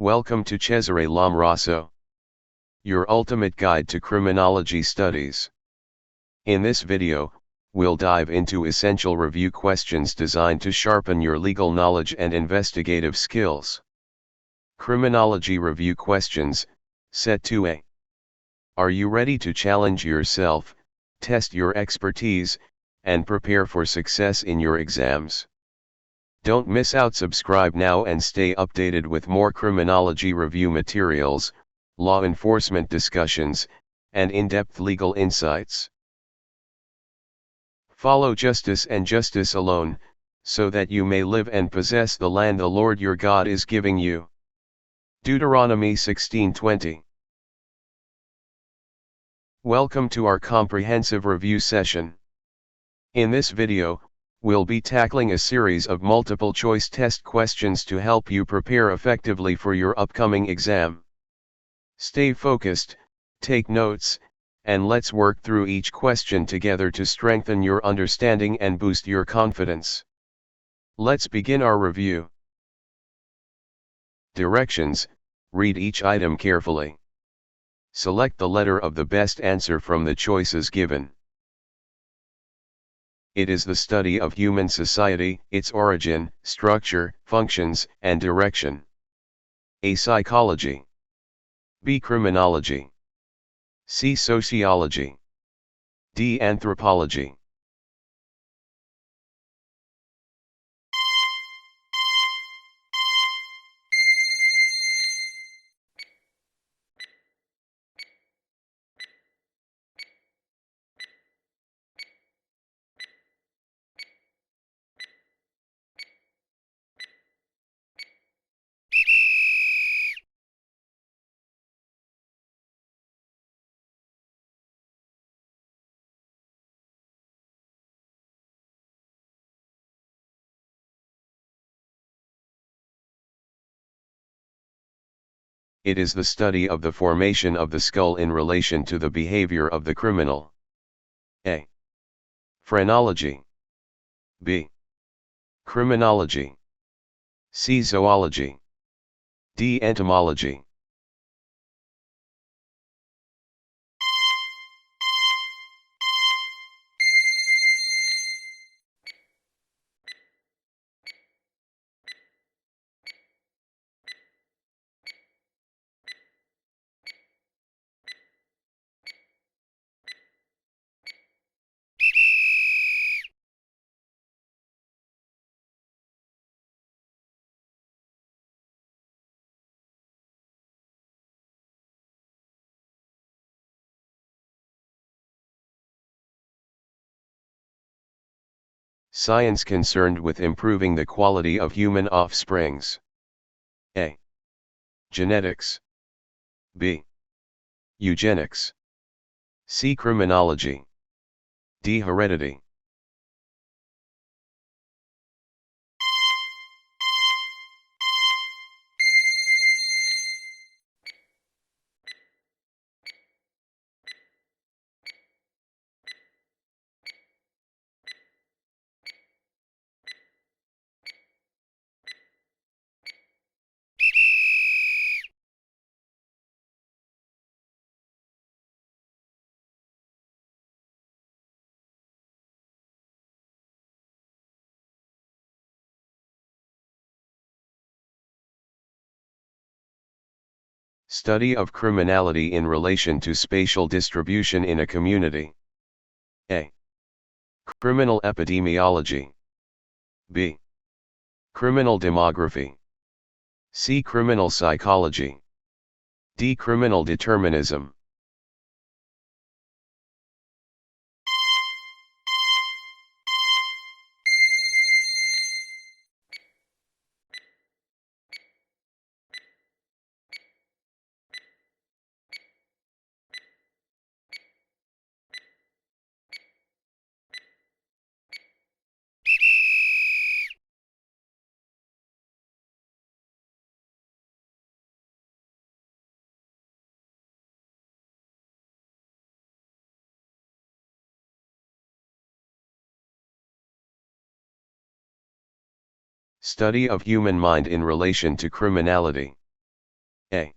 Welcome to Cesare Lomraso, your ultimate guide to criminology studies. In this video, we'll dive into essential review questions designed to sharpen your legal knowledge and investigative skills. Criminology review questions, Set 2A. Are you ready to challenge yourself, test your expertise, and prepare for success in your exams? Don't miss out. Subscribe now and stay updated with more criminology review materials, law enforcement discussions, and in-depth legal insights. Follow justice and justice alone, so that you may live and possess the land the Lord your God is giving you. Deuteronomy 16:20. Welcome to our comprehensive review session. In this video, we'll be tackling a series of multiple-choice test questions to help you prepare effectively for your upcoming exam. Stay focused, take notes, and let's work through each question together to strengthen your understanding and boost your confidence. Let's begin our review. Directions: read each item carefully. Select the letter of the best answer from the choices given. It is the study of human society, its origin, structure, functions, and direction. A. Psychology. B. Criminology. C. Sociology. D. Anthropology. It is the study of the formation of the skull in relation to the behavior of the criminal. A. Phrenology. B. Criminology. C. Zoology. D. Entomology. Science concerned with improving the quality of human offsprings. A. Genetics. B. Eugenics. C. Criminology. D. Heredity. Study of criminality in relation to spatial distribution in a community. A. Criminal epidemiology. B. Criminal demography. C. Criminal psychology. D. Criminal determinism. Study of human mind in relation to criminality. A.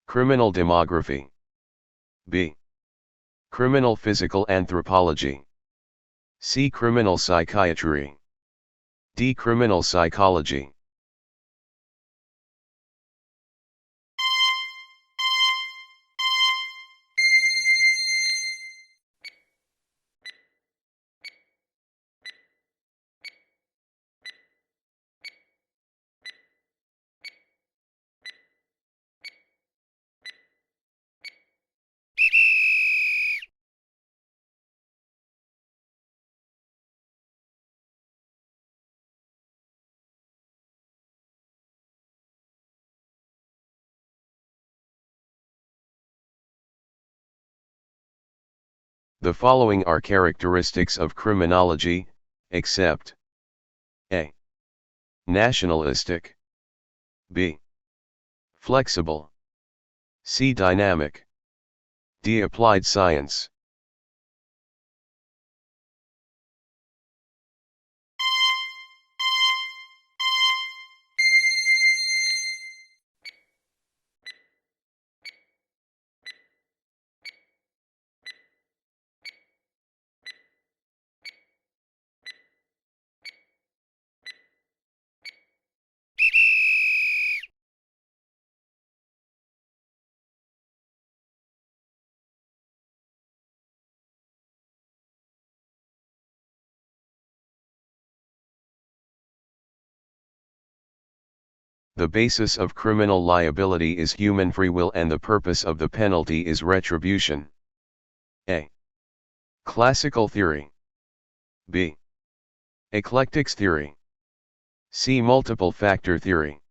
Criminal demography. B. Criminal physical anthropology. C. Criminal psychiatry. D. Criminal psychology. The following are characteristics of criminology, except A. Nationalistic. B. Flexible. C. Dynamic. D. Applied science. The basis of criminal liability is human free will and the purpose of the penalty is retribution. A. Classical theory. B. Eclectics theory. C. Multiple factor theory.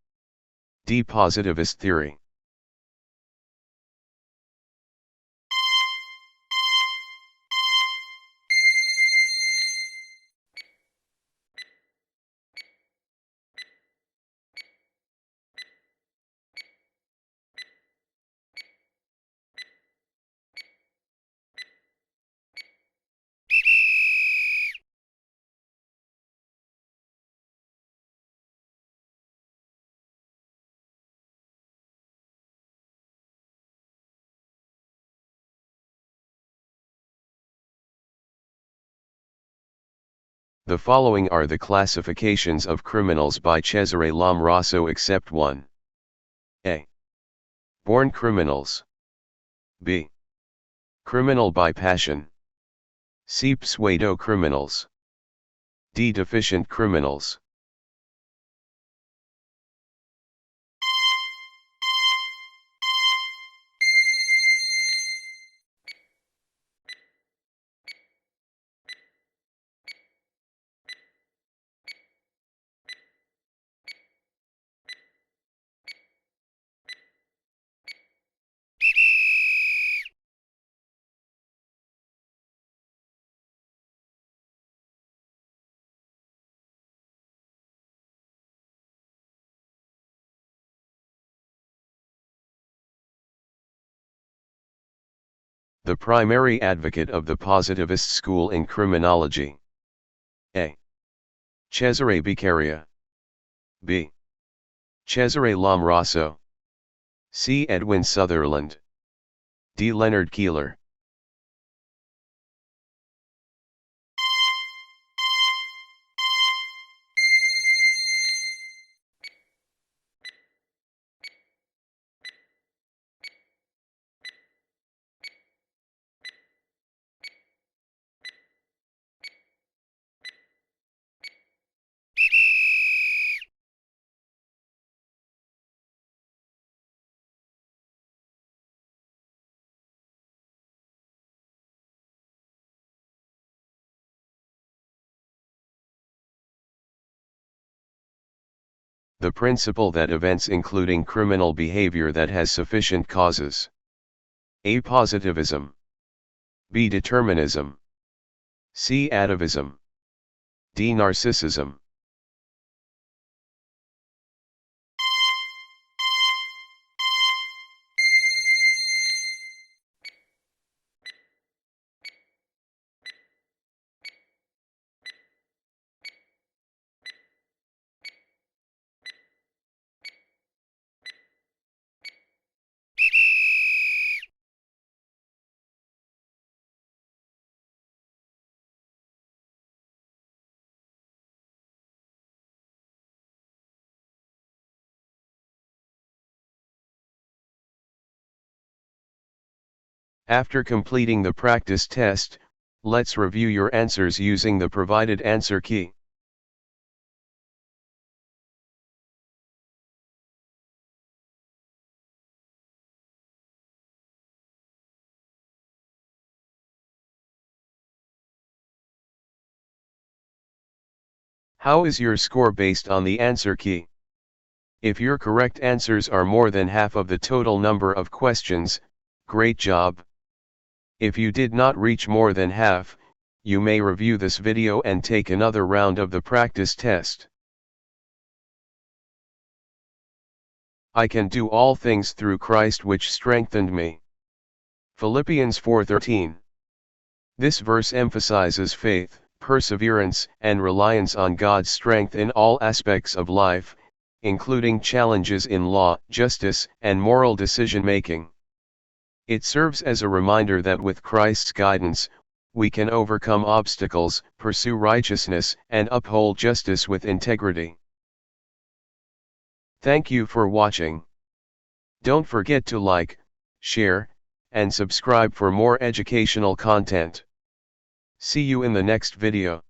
D. Positivist theory. The following are the classifications of criminals by Cesare Lombroso except 1. A. Born criminals. B. Criminal by passion. C. Pseudo criminals. D. Deficient criminals. The primary advocate of the positivist school in criminology. A. Cesare Beccaria. B. Cesare Lombroso. C. Edwin Sutherland. D. Leonard Keeler. The principle that events including criminal behavior that has sufficient causes. A. Positivism. B. Determinism. C. Atavism. D. Narcissism. After completing the practice test, let's review your answers using the provided answer key. How is your score based on the answer key? If your correct answers are more than half of the total number of questions, great job. If you did not reach more than half, you may review this video and take another round of the practice test. I can do all things through Christ which strengthened me. Philippians 4:13. This verse emphasizes faith, perseverance, and reliance on God's strength in all aspects of life, including challenges in law, justice, and moral decision-making. It serves as a reminder that with Christ's guidance, we can overcome obstacles, pursue righteousness, and uphold justice with integrity. Thank you for watching. Don't forget to like, share, and subscribe for more educational content. See you in the next video.